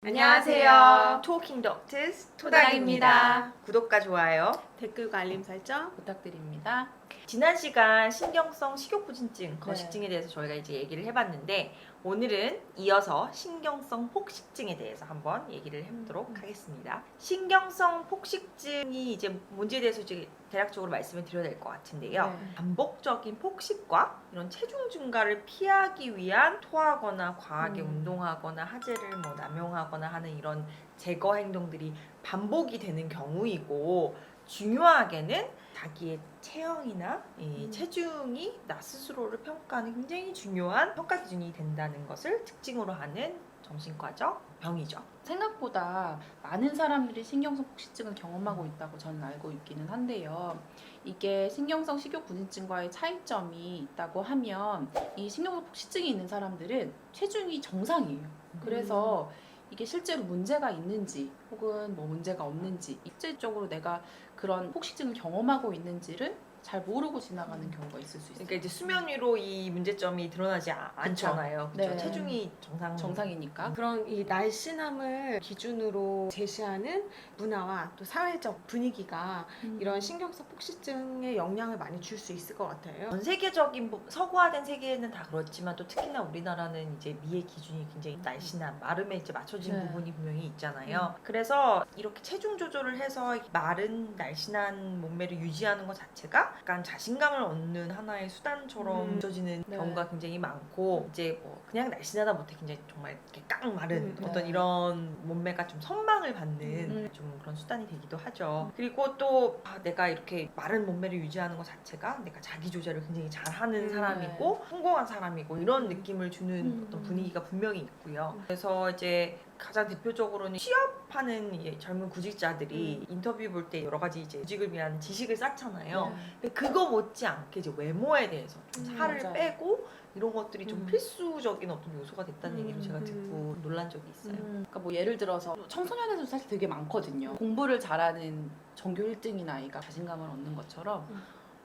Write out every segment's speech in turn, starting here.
안녕하세요. 토킹 덕트스 토닥입니다. 구독과 좋아요, 댓글과 알림 설정 부탁드립니다. 지난 시간 신경성 식욕부진증, 거식증에 대해서 저희가 이제 얘기를 해봤는데 오늘은 이어서 신경성 폭식증에 대해서 한번 얘기를 해보도록 하겠습니다. 신경성 폭식증이 이제 뭔지에 대해서 이제 대략적으로 말씀을 드려야 될 것 같은데요. 네. 반복적인 폭식과 이런 체중 증가를 피하기 위한 토하거나 과하게 운동하거나 하재를 뭐 남용하거나 하는 이런 제거 행동들이 반복이 되는 경우이고, 중요하게는 자기의 체형이나 이 체중이 나 스스로를 평가하는 굉장히 중요한 평가 기준이 된다는 것을 특징으로 하는 정신과적 병이죠. 생각보다 많은 사람들이 신경성 폭식증을 경험하고 있다고 저는 알고 있기는 한데요. 이게 신경성 식욕부진증과의 차이점이 있다고 하면 이 신경성 폭식증이 있는 사람들은 체중이 정상이에요. 그래서 이게 실제로 문제가 있는지 혹은 뭐 문제가 없는지, 실질적으로 내가 그런 폭식증을 경험하고 있는지를 잘 모르고 지나가는 경우가 있을 수 있어요. 그러니까 이제 수면 위로 이 문제점이 드러나지 않잖아요. 그렇죠? 네. 체중이 정상이니까. 그런 이 날씬함을 기준으로 제시하는 문화와 또 사회적 분위기가 이런 신경성 폭식증에 영향을 많이 줄 수 있을 것 같아요. 전 세계적인 서구화된 세계는 다 그렇지만 또 특히나 우리나라는 이제 미의 기준이 굉장히 날씬한 마름에 이제 맞춰진 네. 부분이 분명히 있잖아요. 그래서 이렇게 체중 조절을 해서 마른 날씬한 몸매를 유지하는 것 자체가 약간 자신감을 얻는 하나의 수단처럼 느껴지는 네. 경우가 굉장히 많고, 이제 뭐 그냥 날씬하다 못해 굉장히 정말 이렇게 깡 마른 어떤 네. 이런 몸매가 좀 선망을 받는 좀 그런 수단이 되기도 하죠. 그리고 또 내가 이렇게 마른 몸매를 유지하는 것 자체가 내가 자기 조절을 굉장히 잘하는 사람이고 성공한 사람이고 이런 느낌을 주는 어떤 분위기가 분명히 있고요. 그래서 이제 가장 대표적으로는 취업하는 이제 젊은 구직자들이 인터뷰 볼 때 여러 가지 이제 구직을 위한 지식을 쌓잖아요. 근데 그거 못지않게 이제 외모에 대해서 좀 살을 맞아요. 빼고 이런 것들이 좀 필수적인 어떤 요소가 됐다는 얘기를 제가 듣고 놀란 적이 있어요. 그러니까 뭐 예를 들어서 청소년에도 사실 되게 많거든요. 공부를 잘하는 전교 1등인 아이가 자신감을 얻는 것처럼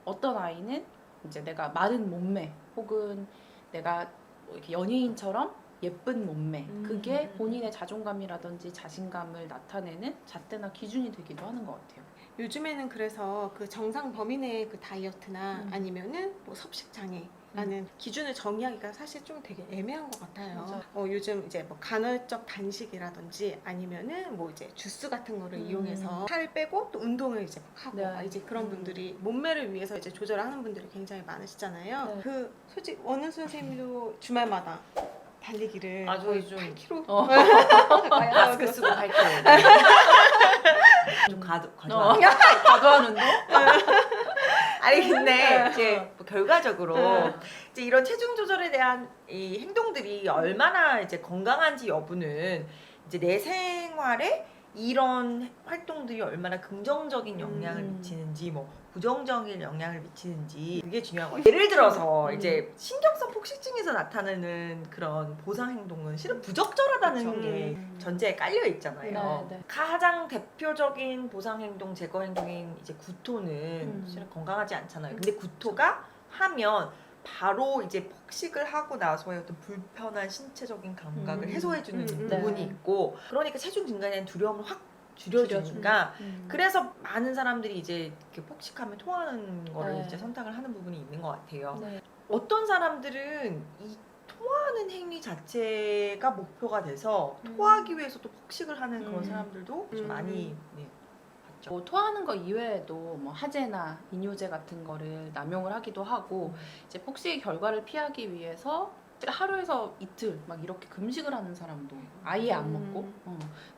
어떤 아이는 이제 내가 마른 몸매 혹은 내가 뭐 이렇게 연예인처럼 예쁜 몸매, 그게 본인의 자존감이라든지 자신감을 나타내는 잣대나 기준이 되기도 하는 것 같아요. 요즘에는 그래서 그 정상 범위 내의 그 다이어트나 아니면은 뭐 섭식 장애라는 기준을 정의하기가 사실 좀 되게 애매한 것 같아요. 요즘 이제 뭐 간헐적 단식이라든지 아니면은 뭐 이제 주스 같은 거를 이용해서 살을 빼고 또 운동을 이제 막 하고 네. 이제 그런 분들이 몸매를 위해서 이제 조절하는 분들이 굉장히 많으시잖아요. 네. 그 솔직히 원은 선생님도 주말마다 달리기를 아, 저희 거의 좀 8km 마스크 쓰고 할게요. 좀 과도하네. 과도하는데? 아니 근데 이제 뭐 결과적으로 이제 이런 체중 조절에 대한 이 행동들이 얼마나 이제 건강한지 여부는 이제 내 생활에 이런 활동들이 얼마나 긍정적인 영향을 미치는지 뭐 부정적인 영향을 미치는지 그게 중요한 거예요. 예를 들어서 이제 신경성 폭식증에서 나타나는 그런 보상 행동은 실은 부적절하다는 그쵸. 게 전제에 깔려 있잖아요. 네, 네. 가장 대표적인 보상 행동, 제거 행동인 이제 구토는 실은 건강하지 않잖아요. 근데 구토가 하면 바로 이제 폭식을 하고 나서의 어떤 불편한 신체적인 감각을 해소해주는 부분이 네. 있고, 그러니까 체중 증가에 대한 두려움을 확 줄여주니까 그래서 많은 사람들이 이제 이렇게 폭식하면 토하는 거를 네. 이제 선택을 하는 부분이 있는 것 같아요. 네. 어떤 사람들은 이 토하는 행위 자체가 목표가 돼서 토하기 위해서 또 폭식을 하는 그런 사람들도 좀 많이 봤죠. 뭐 토하는 거 이외에도 뭐 하재나 이뇨제 같은 거를 남용을 하기도 하고 이제 폭식의 결과를 피하기 위해서 하루에서 이틀 막 이렇게 금식을 하는 사람도 아예 안 먹고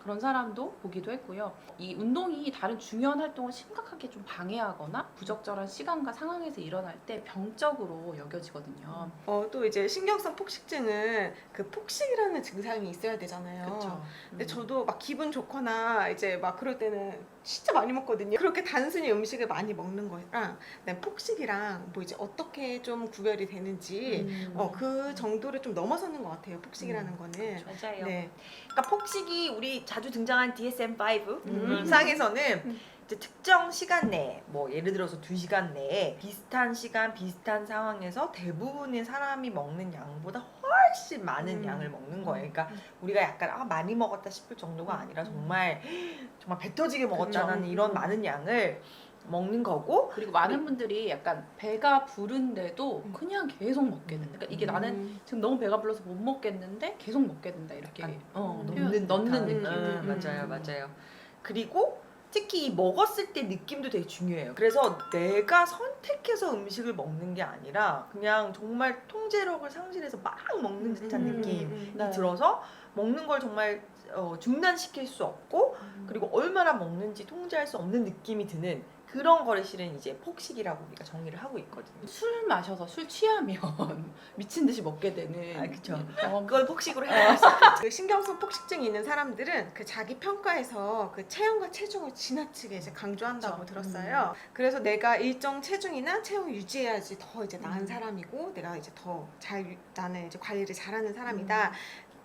그런 사람도 보기도 했고요. 이 운동이 다른 중요한 활동을 심각하게 좀 방해하거나 부적절한 시간과 상황에서 일어날 때 병적으로 여겨지거든요. 또 이제 신경성 폭식증은 그 폭식이라는 증상이 있어야 되잖아요. 그렇죠. 근데 저도 막 기분 좋거나 이제 막 그럴 때는 진짜 많이 먹거든요. 그렇게 단순히 음식을 많이 먹는 거랑 그다음에 폭식이랑 뭐 이제 어떻게 좀 구별이 되는지 그 정도를 좀 넘어서는 것 같아요. 폭식이라는 거는. 맞아요. 네. 그러니까 폭식이 우리 자주 등장한 DSM-5 상에서는 이제 특정 시간 내에, 뭐 예를 들어서 2시간 내에 비슷한 시간, 비슷한 상황에서 대부분의 사람이 먹는 양보다 훨씬 많은 음. 양을 먹는 거예요. 그러니까 우리가 약간 많이 먹었다 싶을 정도가 아니라 정말 배 터지게 먹었다는 그쵸. 이런 많은 양을 먹는 거고. 그리고 많은 분들이 약간 배가 부른데도 그냥 계속 먹게 된다. 그러니까 이게 나는 지금 너무 배가 불러서 못 먹겠는데 계속 먹게 된다 이렇게 약간, 넣는 듯한. 느낌. 맞아요, 맞아요. 그리고 특히 이 먹었을 때 느낌도 되게 중요해요. 그래서 내가 선택해서 음식을 먹는 게 아니라 그냥 정말 통제력을 상실해서 막 먹는 듯한 느낌이 네. 들어서 먹는 걸 정말 중단시킬 수 없고 그리고 얼마나 먹는지 통제할 수 없는 느낌이 드는 그런 거를 실은 이제 폭식이라고 우리가 정의를 하고 있거든요. 술 마셔서 술 취하면 미친 듯이 먹게 되는. 그쵸. 경험. 그걸 폭식으로 해야 수 있어요. 그 신경성 폭식증이 있는 사람들은 그 자기 평가에서 그 체형과 체중을 지나치게 이제 강조한다고 그쵸. 들었어요. 그래서 내가 일정 체중이나 체형을 유지해야지 더 이제 나은 사람이고 내가 이제 더 나는 이제 관리를 잘하는 사람이다.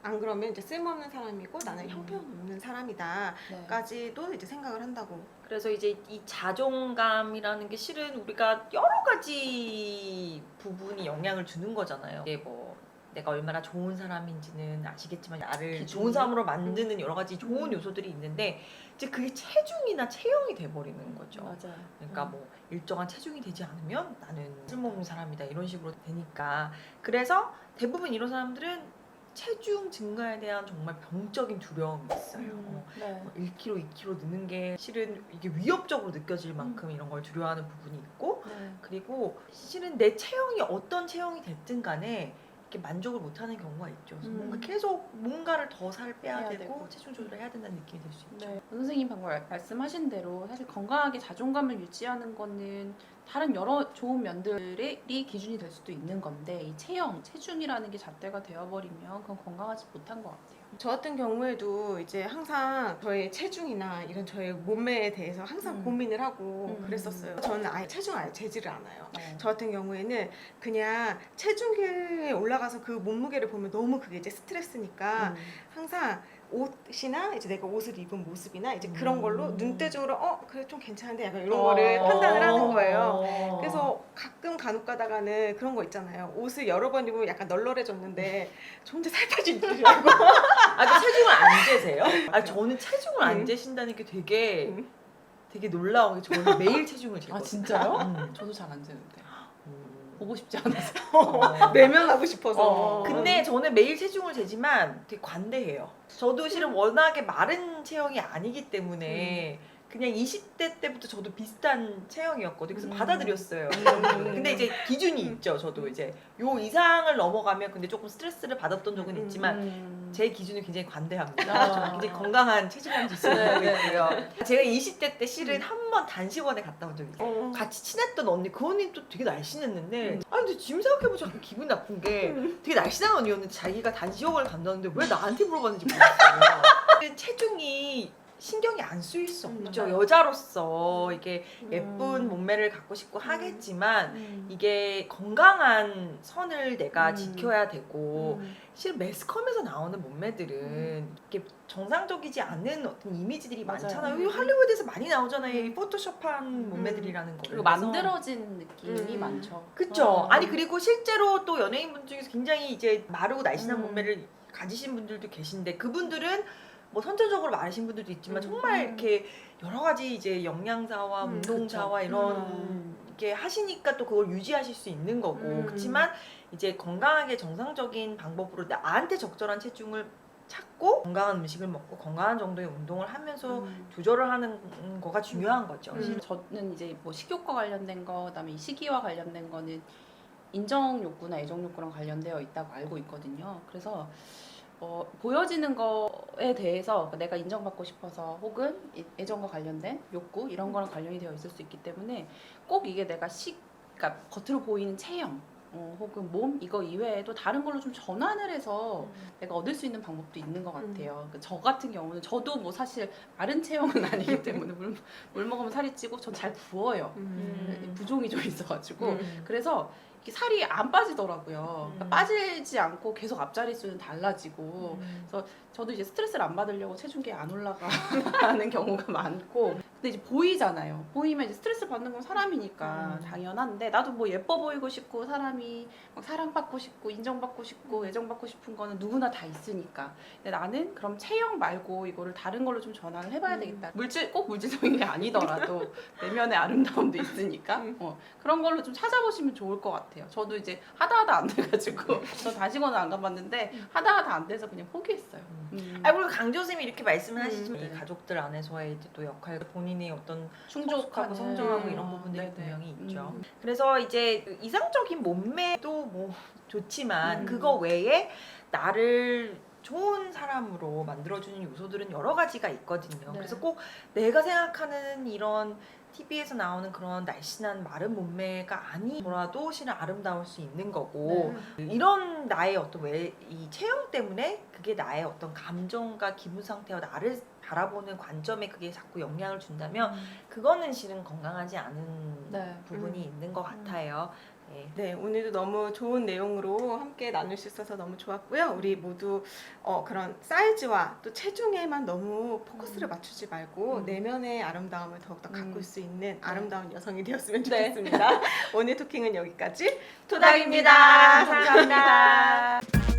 안 그러면 이제 쓸모없는 사람이고 나는 형편없는 사람이다까지도 네. 이제 생각을 한다고. 그래서 이제 이 자존감이라는 게 실은 우리가 여러 가지 부분이 영향을 주는 거잖아요. 이게 뭐 내가 얼마나 좋은 사람인지는 아시겠지만 나를 기준이요? 좋은 사람으로 만드는 여러 가지 좋은 요소들이 있는데 이제 그게 체중이나 체형이 돼버리는 거죠. 맞아요. 그러니까 뭐 일정한 체중이 되지 않으면 나는 쓸모없는 사람이다 이런 식으로 되니까 그래서 대부분 이런 사람들은 체중 증가에 대한 정말 병적인 두려움이 있어요. 네. 1kg, 2kg 느는 게 실은 이게 위협적으로 느껴질 만큼 이런 걸 두려워하는 부분이 있고 네. 그리고 실은 내 체형이 어떤 체형이 됐든 간에 이렇게 만족을 못하는 경우가 있죠. 그래서 뭔가 계속 뭔가를 더 살 빼야 해야 되고 되고. 체중 조절을 해야 된다는 느낌이 들 수 있죠. 네. 선생님 방금 말씀하신 대로 사실 건강하게 자존감을 유지하는 거는 다른 여러 좋은 면들이 기준이 될 수도 있는 건데 이 체형, 체중이라는 게 잣대가 되어버리면 그건 건강하지 못한 것 같아요. 저 같은 경우에도 이제 항상 저의 체중이나 이런 저의 몸매에 대해서 항상 고민을 하고 그랬었어요. 저는 아예 체중 아예 재지를 않아요. 저 같은 경우에는 그냥 체중계에 올라가서 그 몸무게를 보면 너무 그게 이제 스트레스니까 항상 옷이나 이제 내가 옷을 입은 모습이나 이제 그런 걸로 눈대중으로 그래 좀 괜찮은데 약간 이런 거를 판단을 하는 거예요. 그래서 가끔 간혹 가다가는 그런 거 있잖아요. 옷을 여러 번 입으면 약간 널널해졌는데 저 혼자 살 빠진 줄 알고. 그 체중을 안 재세요? 저는 체중을 안 재신다는 게 되게 놀라운 게 저는 매일 체중을 재거든요. 아 진짜요? 저도 잘 안 재는데 보고 싶지 않아서. 내면하고 싶어서. 근데 저는 매일 체중을 재지만 되게 관대해요. 저도 실은 워낙에 마른 체형이 아니기 때문에 그냥 20대 때부터 저도 비슷한 체형이었거든요. 그래서 받아들였어요. 근데 이제 기준이 있죠. 저도 이제 요 이상을 넘어가면 근데 조금 스트레스를 받았던 적은 있지만 제 기준은 굉장히 관대합니다. 저는 굉장히 건강한 체중감 지수를 보고 있고요. 제가 20대 때 실은 한 번 단식원에 갔다 온 적이 있어요. 같이 친했던 언니, 그 언니 또 되게 날씬했는데 근데 지금 생각해보자 기분 나쁜 게 되게 날씬한 언니였는데 자기가 단식원을 간다는데 왜 나한테 물어봤는지 모르겠어요. 체중이 신경이 안 쓰일 수 없죠. 여자로서 이게 예쁜 몸매를 갖고 싶고 하겠지만 이게 건강한 선을 내가 지켜야 되고 실은 매스컴에서 나오는 몸매들은 이렇게 정상적이지 않은 어떤 이미지들이 맞아요. 많잖아요. 할리우드에서 많이 나오잖아요. 이 포토샵한 몸매들이라는 거. 그리고 만들어진 느낌이 많죠. 그쵸. 아니 그리고 실제로 또 연예인분 중에서 굉장히 이제 마르고 날씬한 몸매를 가지신 분들도 계신데 그분들은 뭐 선천적으로 마르신 분들도 있지만 정말 이렇게 여러 가지 이제 영양사와 운동사와 그쵸. 이런 게 하시니까 또 그걸 유지하실 수 있는 거고 그렇지만 이제 건강하게 정상적인 방법으로 나한테 적절한 체중을 찾고 건강한 음식을 먹고 건강한 정도의 운동을 하면서 조절을 하는 거가 중요한 거죠. 저는 이제 뭐 식욕과 관련된 거, 그다음에 이 시기와 관련된 거는 인정 욕구나 애정 욕구랑 관련되어 있다고 알고 있거든요. 그래서 보여지는 거에 대해서 내가 인정받고 싶어서 혹은 애정과 관련된 욕구 이런 거랑 관련이 되어 있을 수 있기 때문에 꼭 이게 내가 그러니까 겉으로 보이는 체형 혹은 몸 이거 이외에도 다른 걸로 좀 전환을 해서 내가 얻을 수 있는 방법도 있는 것 같아요. 저 같은 경우는 저도 뭐 사실 마른 체형은 아니기 때문에 물 먹으면 살이 찌고 전 잘 부어요. 부종이 좀 있어가지고 그래서 이렇게 살이 안 빠지더라고요. 그러니까 빠지지 않고 계속 앞자리 수는 달라지고 그래서 저도 이제 스트레스를 안 받으려고 체중계 안 올라가는 경우가 많고, 근데 이제 보이잖아요. 보이면 이제 스트레스 받는 건 사람이니까 당연한데, 나도 뭐 예뻐 보이고 싶고 사람이 막 사랑받고 싶고 인정받고 싶고 애정받고 싶은 거는 누구나 다 있으니까. 근데 나는 그럼 체형 말고 이거를 다른 걸로 좀 전환을 해봐야 되겠다. 꼭 물질적인 게 아니더라도 내면의 아름다움도 있으니까 그런 걸로 좀 찾아보시면 좋을 것 같아요. 저도 이제 하다 안 돼가지고 저 다시거는 안 가봤는데 하다 안 돼서 그냥 포기했어요. 아, 그리고 강조 선생님이 이렇게 말씀을 하시지만 네. 이 가족들 안에서의 이제 또 역할, 본인의 어떤 충족하고 성숙하고 성장하고 네. 이런 부분들이 네네. 분명히 있죠. 그래서 이제 이상적인 몸매도 뭐 좋지만 그거 외에 나를 좋은 사람으로 만들어주는 요소들은 여러 가지가 있거든요. 네. 그래서 꼭 내가 생각하는 이런 TV에서 나오는 그런 날씬한 마른 몸매가 아니더라도 실은 아름다울 수 있는 거고, 이런 나의 어떤 이 체형 때문에 그게 나의 어떤 감정과 기분 상태와 나를 바라보는 관점에 그게 자꾸 영향을 준다면 그거는 실은 건강하지 않은 네. 부분이 있는 것 같아요. 네. 네, 오늘도 너무 좋은 내용으로 함께 나눌 수 있어서 너무 좋았고요. 우리 모두 그런 사이즈와 또 체중에만 너무 포커스를 맞추지 말고 내면의 아름다움을 더욱더 가꿀 수 있는 아름다운 여성이 되었으면 네. 좋겠습니다. 오늘 토킹은 여기까지. 토닥입니다. 토닥입니다. 감사합니다.